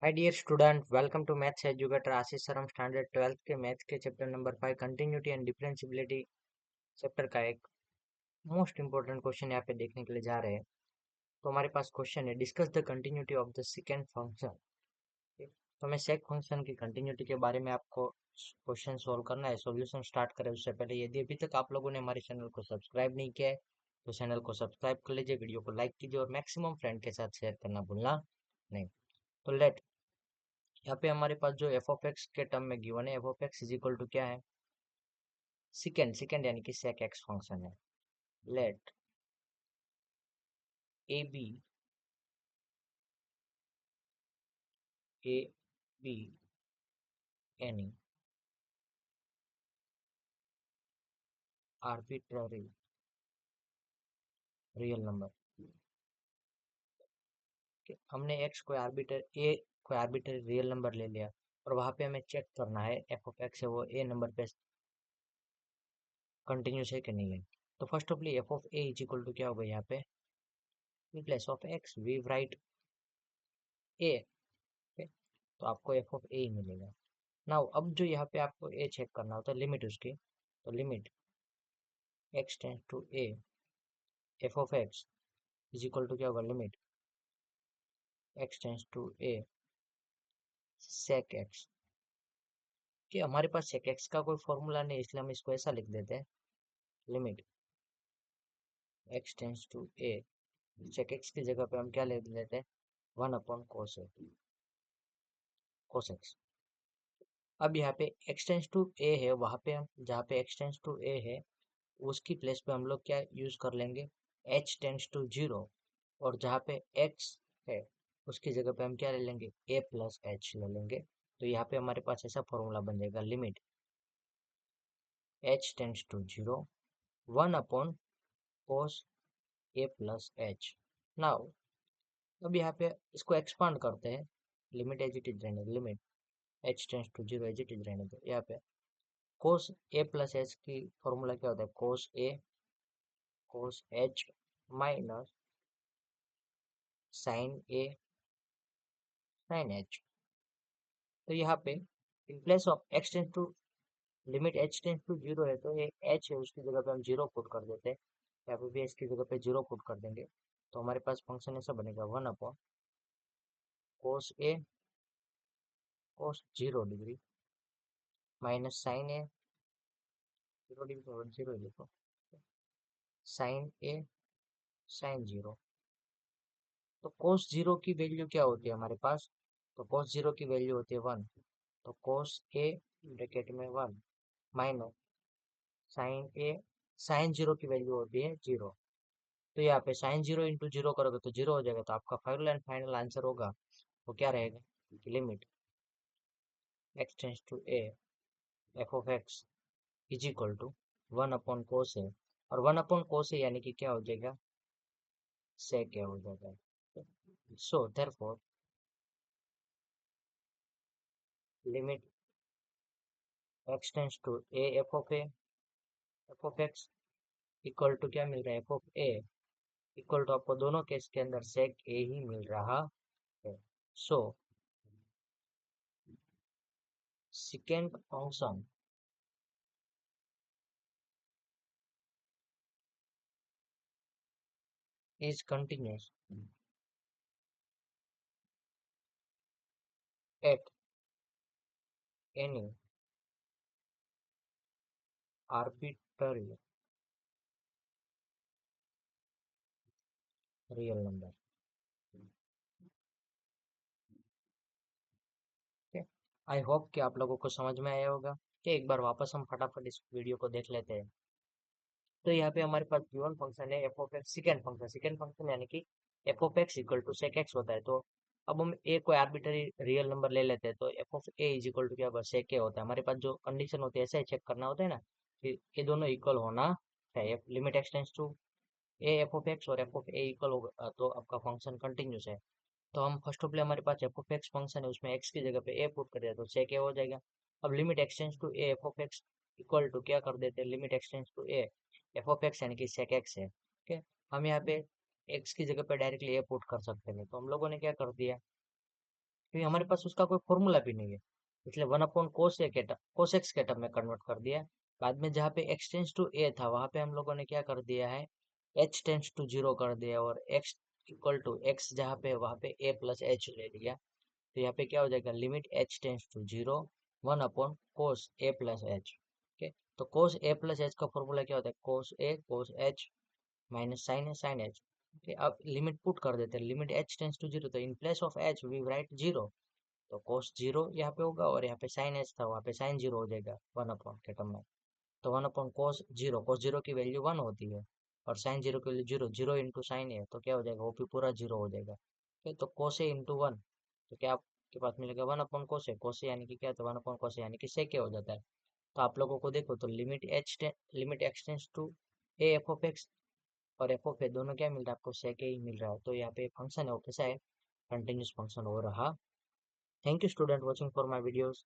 Hi dear student, welcome to maths educator Ashish sir. हम standard 12th के maths के chapter number 5 continuity and differentiability chapter का एक most important question यहाँ पे देखने के लिए जा रहे हैं। तो हमारे पास क्वेश्चन है, discuss the continuity of the second function. तो मैं सेक फंक्शन की कंटिन्यूटी के बारे में आपको क्वेश्चन सोल्व करना है। सॉल्यूशन स्टार्ट करें उससे पहले यदि अभी तक आप लोगों ने हमारे चैनल को सब्सक्राइब नहीं किया है तो चैनल को सब्सक्राइब कर लीजिए, वीडियो को लाइक कीजिए और मैक्सिमम फ्रेंड के साथ शेयर करना भूलना नहीं। तो लेट यहाँ पे हमारे पास जो एफ ऑफ एक्स के टर्म में गिवन है, F of X is equal to क्या है, सेकेंड सेकेंड यानी कि सेक एक्स फंक्शन है। Let A be any arbitrary real number. हमने एक्स कोई आर्बिट्ररी रियल नंबर ले लिया और वहां पे हमें चेक करना है एफ ऑफ एक्स है वो ए नंबर पे कंटिन्यूस है कि नहीं है। तो first of all F of A is equal to क्या होगा, यहाँ पे in place of X we write A. तो आपको एफ ऑफ ए ही मिलेगा। नाउ अब जो यहाँ पे आपको ए चेक करना होता है लिमिट उसकी, तो limit x tends to A F of X is equal to क्या होगा, limit x tends to A sec X. कि हमारे पास सेक एक्स का कोई फॉर्मूला नहीं, इसलिए हम इसको ऐसा लिख देते हैं, limit x tends to A sec X की जगह पे हम क्या लिख देते हैं, 1 अपॉन कोस एक्स। अब यहाँ पे एक्स टेंस टू ए है, वहां पे हम जहाँ पे एक्स टेंस टू ए है उसकी प्लेस पे हम लोग क्या यूज कर लेंगे, एच टेंस टू जीरो। और जहाँ पे एक्स है उसकी जगह पे हम क्या ले लेंगे, ए प्लस एच ले लेंगे। तो यहाँ पे हमारे पास ऐसा फॉर्मूला बन जाएगा, limit H tends to zero 1 upon cos a plus h. Now अब यहाँ पे इसको एक्सपांड करते हैं, लिमिट एज इट इज रहने, limit H tends to zero as it is रहने दो। यहाँ पे कोस ए प्लस एच की फॉर्मूला क्या होता है, कोस एच माइनस साइन ए साइन एच। तो यहाँ पे in place of x tends to limit H tends to zero है, तो ये एच है उसकी जगह पे हम जीरो पुट कर देते हैं। यहाँ पे भी एच की जगह पे जीरो पुट कर देंगे। तो हमारे पास फंक्शन ऐसा बनेगा, 1 upon cos A cos zero degree minus sine A zero degree zero लिखो, साइन ए साइन जीरो। तो कोस जीरो की वैल्यू क्या होती है हमारे पास, तो कोस जीरो की वैल्यू होती है 1। तो कोस ए ब्रैकेट में 1 माइनस साइन ए साइन जीरो की वैल्यू होती है जीरो। तो यहाँ पे साइन जीरो इंटू जीरो करोगे तो जीरो हो जाएगा। तो आपका फाइनल एंड फाइनल आंसर होगा वो क्या रहेगा, limit x tends to A F of X is equal to 1 upon cos A. और 1 अपॉन कोस ए यानी कि क्या हो जाएगा, से क्या हो जाएगा। So therefore limit x tends to A F of x equal to क्या मिल रहा है, F of a equal to आपको दोनों केस के अंदर सेक ए ही मिल रहा है। So second function is continuous at any arbitrary real number। I hope कि आप लोगों को समझ में आया होगा। कि एक बार वापस हम फटाफट इस वीडियो को देख लेते हैं। तो यहाँ पे हमारे पास गिवन फंक्शन है F of x second function यानी कि f of x equal to sec x होता है। तो अब हम ए को आर्बिटरी रियल नंबर ले लेते हैं, तो f of A is equal to क्या होगा, सेक ए होता है। हमारे पास जो कंडीशन होती है ऐसा ही चेक करना होता है ना कि ये दोनों इक्वल होना है। Limit x tends to A F of x और एफ ऑफ ए इक्वल होगा तो आपका फंक्शन कंटिन्यूस है। तो हम फर्स्ट ऑफ हमारे पास एफ ऑफ एक्स फंक्शन है, उसमें एक्स की जगह पे ए पुट कर दिया तो सेक ए हो जाएगा। अब limit x tends to A F of x equal to क्या कर देते हैं, limit x tends to A F of x यानी कि सेक एक्स है। ठीक है, हम यहाँ पे एक्स की जगह पे डायरेक्टली ए पुट कर सकते हैं, तो हम लोगों ने क्या कर दिया, क्योंकि हमारे पास उसका कोई फॉर्मूला भी नहीं है, इसलिए 1/cos ए के cos x के टर्म में कन्वर्ट कर दिया। बाद में जहाँ पे x टेंस टू a था वहां पे हम लोगों ने क्या कर दिया है, h टेंस टू 0 कर दिया, और x इक्वल टू x जहाँ पे वहां पे a प्लस h ले लिया। तो यहाँ पे क्या हो जाएगा, limit h tends to 0 1/cos a plus h। Okay, तो cos a प्लस h का फॉर्मूला क्या होता है, cos a cos h minus sine है साइन एच। ओके, अब लिमिट पुट कर देते हैं, limit H tends to zero, तो in place of H we write zero. तो कॉस जीरो यहाँ पे होगा, और यहाँ पे साइन एच था वहाँ पे साइन जीरो हो जाएगा 1/, के टर्म में। तो 1/cos 0, cos जीरो की वैल्यू 1 होती है, और साइन जीरो की value zero, zero into sine है तो क्या हो जाएगा, ओपी पूरा जीरो हो जाएगा। ओके, तो cos ए इंटू 1, तो क्या आपके पास मिलेगा 1/cos ए, cos ए यानी कि क्या होता है 1/cos ए यानी कि sec ए हो जाता है। तो आप लोगों को देखो तो limit x tends to A F of x और एफ ऑफ ए दोनों क्या मिल रहा है आपको, सेक ही मिल रहा है। तो यहाँ पे फंक्शन है वो कैसा है, कंटिन्यूस फंक्शन हो रहा। Thank you student watching for my videos.